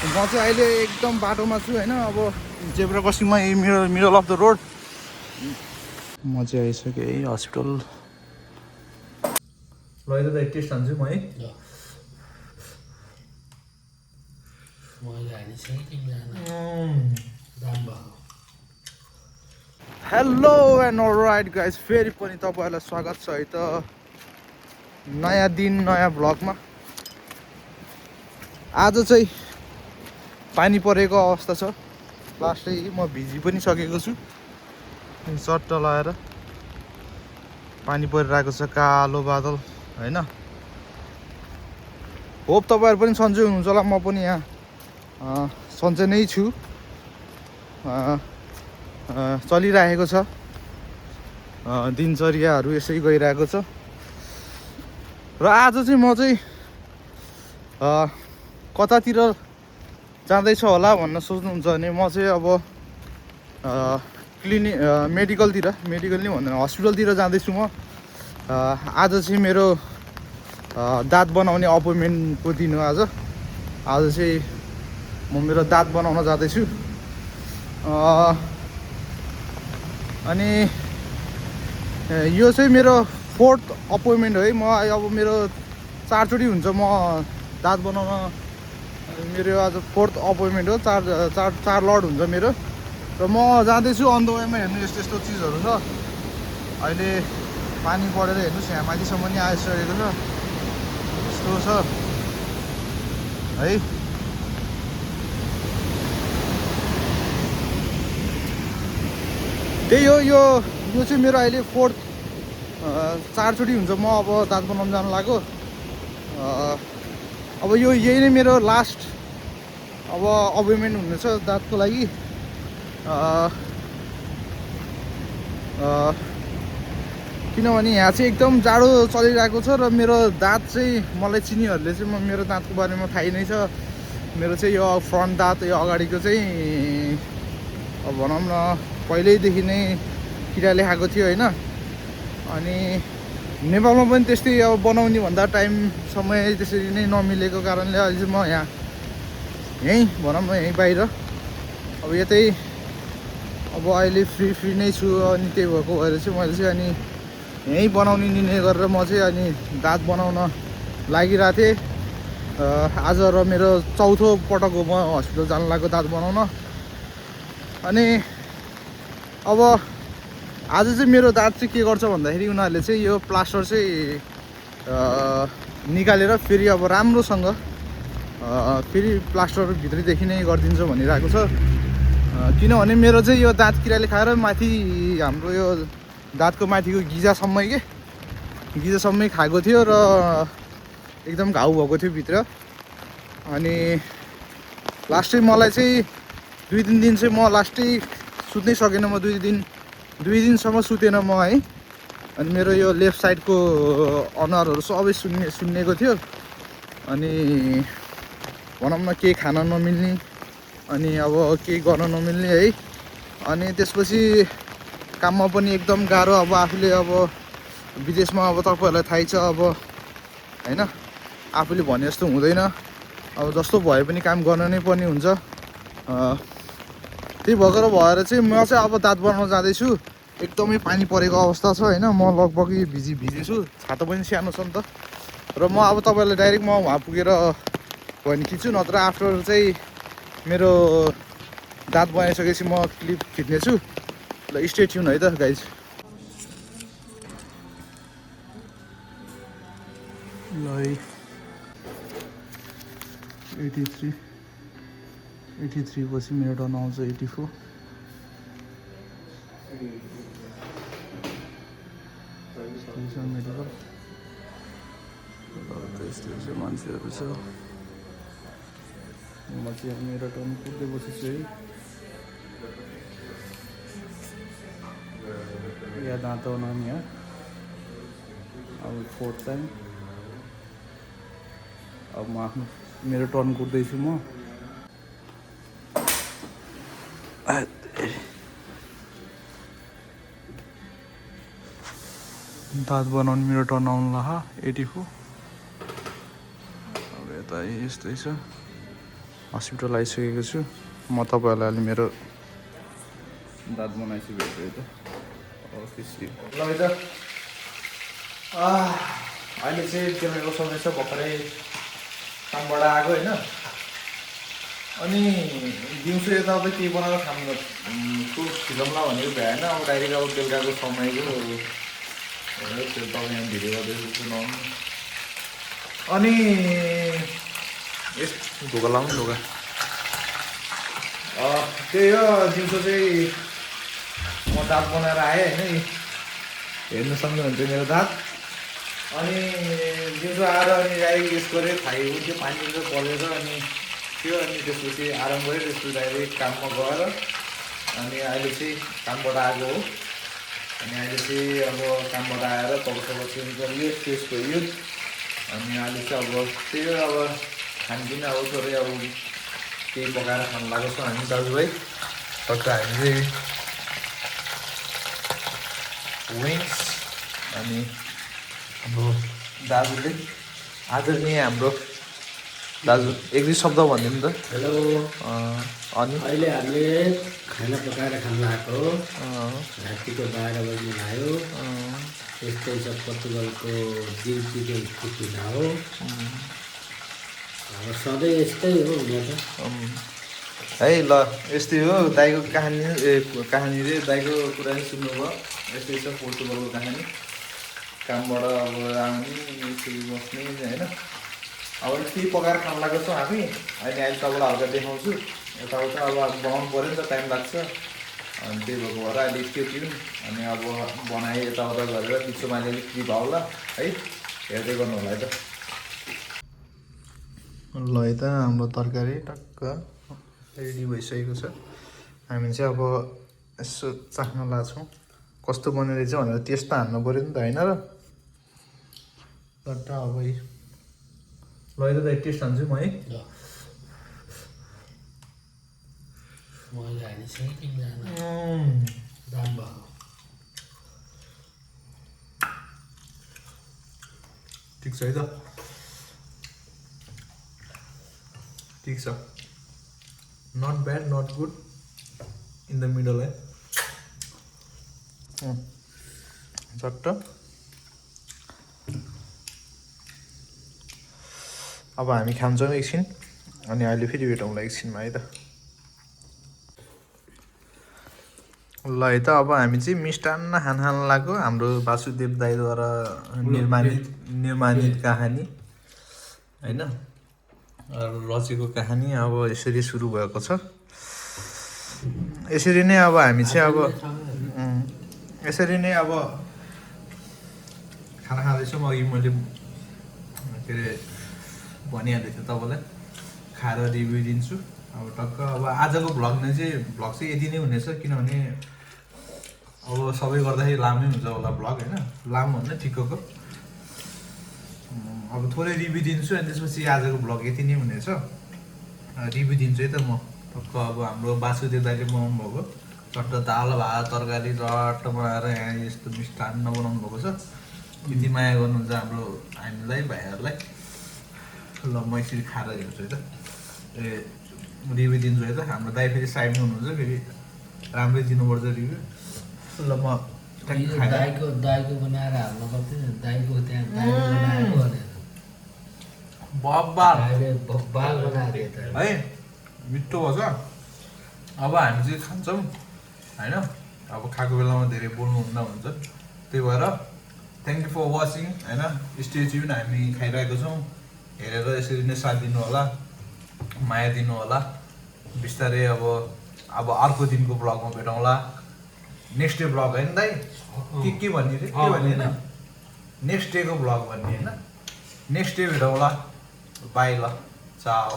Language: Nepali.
म चाहिँ अहिले एकदम बाटोमा छु होइन। अब जेब्रा क्रसिङमा यही मिडल अफ द रोड म चाहिँ आइसकेँ है हस्पिटल। ल यो त एक टेस्ट हान्छु म है। हेलो एन्ड अलराइट गाइज, फेरि पनि तपाईँहरूलाई स्वागत छ है त नयाँ दिन नयाँ भ्लगमा। आज चाहिँ पानी परेको अवस्था छ। लास्टै म भिजी पनि सकेको छु। चट्ट लगाएर पानी परिरहेको छ, कालो बादल होइन। होप तपाईँहरू पनि सन्चै हुनुहुन्छ होला। म पनि यहाँ सन्चै नै छु। चलिरहेको छ, दिनचर्याहरू यसै गइरहेको छ। र आज चाहिँ म चाहिँ कतातिर जाँदैछ होला भन्न सोच्नुहुन्छ भने म चाहिँ अब मेडिकल नै भन्दैन, हस्पिटलतिर जाँदैछु म। आज चाहिँ मेरो दाँत बनाउने अपोइन्टमेन्टको दिन हो। आज चाहिँ म मेरो दाँत बनाउन जाँदैछु। अनि यो चाहिँ मेरो 4th अपोइन्टमेन्ट हो है। म अब मेरो 4 चोटि हुन्छ म दाँत बनाउन। मेरो आज 4th अपोइन्टमेन्ट हो। चार लड हुन्छ मेरो। र म जाँदैछु अन द वेमा। हेर्नु यस्तो यस्तो चिजहरू छ। अहिले पानी परेर हेर्नुहोस् यहाँ माथिसम्म नि आइसकेको छ। यस्तो छ है। त्यही हो, यो चाहिँ मेरो अहिले 4th 4 चोटि हुन्छ म अब दाँत बनाउन जानु लाग्यो। अब यही नै मेरो लास्ट अब अपोइन्टमेन्ट हुनेछ दाँतको लागि। किनभने यहाँ चाहिँ एकदम जाडो चलिरहेको छ र मेरो दाँत चाहिँ मलाई चिन्नेहरूले चाहिँ मेरो दाँतको बारेमा थाहै नै छ। मेरो चाहिँ यो फ्रन्ट दाँत, यो अगाडिको चाहिँ अब भनौँ न पहिल्यैदेखि नै किराले खाएको थियो होइन। अनि नेपालमा पनि त्यस्तै अब बनाउने भन्दा टाइम समय त्यसरी नै नमिलेको कारणले अहिले चाहिँ म यहीँ भनौँ न यहीँ बाहिर अब यतै अब अहिले फ्री नै छु। अनि त्यही भएको भएर चाहिँ मैले चाहिँ अनि यहीँ बनाउने निर्णय गरेर म चाहिँ अनि दाँत बनाउन लागिरहेको थिएँ। आज र मेरो 4थो पटक हो म हस्पिटल जानु लाग्यो दाँत बनाउन। अनि अब आज चाहिँ मेरो दाँत चाहिँ के गर्छ भन्दाखेरि उनीहरूले चाहिँ यो प्लास्टर चाहिँ निकालेर फेरि अब राम्रोसँग फेरि प्लास्टर भित्रैदेखि नै गरिदिन्छ भनिरहेको छ। किनभने मेरो चाहिँ यो दाँत किराले खाएर माथि हाम्रो यो दाँतको माथिको गिजासम्मै खाएको थियो र एकदम घाउ भएको थियो भित्र। अनि लास्टै मलाई चाहिँ 2-3 दिन चाहिँ म लास्टै सुत्नै सकेन। म 2 दिनसम्म सुतेन म है। अनि मेरो यो लेफ्ट साइडको अनुहारहरू सबै सुन्निएको थियो। अनि भनौँ न केही खान नमिल्ने, अनि अब केही गर्न नमिल्ने है। अनि त्यसपछि काममा पनि एकदम गाह्रो। अब आफूले अब विदेशमा अब तपाईँहरूलाई थाहै छ अब होइन, आफूले भने जस्तो हुँदैन। अब जस्तो भए पनि काम गर्न नै पर्ने हुन्छ। त्यही भएर चाहिँ म चाहिँ अब दाँत बनाउन जाँदैछु। एकदमै पानी परेको अवस्था छ होइन। म लगभग भिजेछु, छाता पनि सानो छ नि त। र म अब तपाईँहरूलाई डाइरेक्ट म वहाँ पुगेर भने खिच्छु, नत्र आफ्टर चाहिँ मेरो दाँत बनाइसकेपछि म क्लिप खिच्नेछु। ल स्टे ट्युन है त गाइज। ल है 83 पछि मेरो टर्न आउँछ 84। मेडिकल यस्तो चाहिँ मान्छेहरू छ। म चाहिँ अब मेरो टर्न पुग्दै बसेछु है। यहाँ दाँत बनाउने यहाँ अब 4th टाइम। अब म मेरो टर्न कुर्दैछु म। दाँत बनाउनु मेरो टर्न आउनु लाग्यो 84। अब यता यस्तै छ। हस्पिटल आइसकेको छु म। तपाईँहरूलाई अहिले मेरो दाँत बनाइसकेको छु है त। ल है त अहिले चाहिँ बेलुकाको समय छ, भर्खरै कामबाट आएको होइन। अनि दिउँसो यताउता केही बनाएर खानु फिल्मला भनेको भ्याएन। अब डाइरेक्ट अब बेलुकाको समयको त्यो तपाईँ यहाँ भिडियो गर्दैछु सुनाउनु। अनि ढोका लाउनु ढोका। त्यही हो, दिउँसो चाहिँ म दाँत बनाएर आएँ होइन। हेर्नु सक्नुहुन्छ मेरो दाँत। अनि दिउँसो आएर अनि डाइरेक्ट यसको रे खाइ त्यो पानी परेर अनि त्यो अनि त्यसपछि आराम गरेँ। त्यसपछि डाइरेक्ट काममा गएर अनि अहिले चाहिँ कामबाट आएको हो। अनि अहिले चाहिँ अब कामबाट आएर तब चेन्ज गरियो, फ्रेस गरियो। अनि अहिले चाहिँ अब त्यही हो, अब खानपिन अब थोरै अब केही पकाएर खानु लागेको छ हामी दाजुभाइ। टक्क हामी चाहिँ विङ्स अनि हाम्रो दाजुले आदरणीय हाम्रो दाजु एक दुई शब्द भनिदिनु त। हेलो। अनि अहिले हामीले खाना पकाएर खानु लागेको हो। रातिको 12 बजी आयो। यस्तै छ पोर्तुगलको दिनचर्या स्थिति हो। अब सधैँ यस्तै हो हुन त। है ल यस्तै हो दाइको कहानी रे दाइको कुरा नै सुन्नुभयो। यस्तै छ पोर्तुगलको कहानी। कामबाट अब आउने यसरी बस्ने होइन। अब केही पकाएर खानु लागेको छौँ हामी। अहिले तपाईँलाई हल्का देखाउँछु। यताउता अब बनाउनु पऱ्यो नि त, टाइम लाग्छ। अनि त्यही भएको भएर अहिले स्टे ट्युन। अनि अब बनाएँ यताउता गरेर बिचमा अलिअलि क्लिप आउला है, हेर्दै गर्नु होला है त। ल है त हाम्रो तरकारी टक्क रेडी भइसकेको छ। हामी चाहिँ अब यसो चाख्न लाग्छौँ कस्तो बनेको रहेछ भनेर टेस्ट त हान्नु पऱ्यो नि त होइन र। टट्ट अब ल है त टेस्ट हान्छु म है। ठिक छ है त, ठिक छ। Not bad not good, in the middle है। चट्ट अब हामी खान्छौँ एकछिन अनि अहिले फेरि भेटौँला एकछिनमा है त। ल है त अब हामी चाहिँ मिष्टान्न खान लाग्यो। हाम्रो वासुदेव दाईद्वारा निर्माणित कहानी होइन, रचेको कहानी अब यसरी सुरु भएको छ। यसरी नै अब हामी चाहिँ अब यसरी नै अब खाना खाँदैछौँ। अघि मैले के अरे भनिहालेको थिएँ तपाईँलाई, खाएर रिभ्यू दिन्छु। अब टक्क अब आजको भ्लग चाहिँ यति नै हुनेछ, किनभने अब सबै गर्दाखेरि लामै हुन्छ होला भ्लग होइन। लामो भन्दा ठिक्कको अब थोरै रिभ्यू दिन्छु अनि त्यसपछि आजको भ्लग यति नै हुनेछ। रिभ्यू दिन्छु है त म। टक्क अब हाम्रो वासुदेव दाइले बनाउनु भएको चट्ट दाल भात तरकारी चट्ट बनाएर यहाँ यस्तो मिष्टान्न बनाउनु भएको छ। यति माया गर्नुहुन्छ हाम्रो हामीलाई भाइहरूलाई। ल म यसरी खाएर हेर्छु है त, रिभ्यू दिन्छु है त। हाम्रो दाइ फेरि साइडमा हुनुहुन्छ, फेरि राम्रै दिनुपर्छ रिभ्यू। ल म दाइको बनाएर हाल्नु पर्थ्यो नि, दाइको त्यहाँ दाइले बनाएको भनेर। बब्बाल बनाएको है, मिठो भएछ। अब हामी चाहिँ खान्छौँ होइन। अब खाएको बेलामा धेरै बोल्नुहुन्न हुन्छ, त्यही भएर थ्याङ्क यू फर वाचिङ होइन। स्टे ट्युन, हामी खाइरहेको छौँ। हेरेर यसरी नै साथ दिनु होला, माया दिनु होला। बिस्तारै अब अर्को दिनको ब्लगमा भेटौँला। नेक्स्ट डे ब्लग होइन दाइ, के भन्ने रे, के भन्ने होइन, नेक्स्ट डेको ब्लग भन्ने होइन। नेक्स्ट डे भेटौँला, बाई ल, चाओ।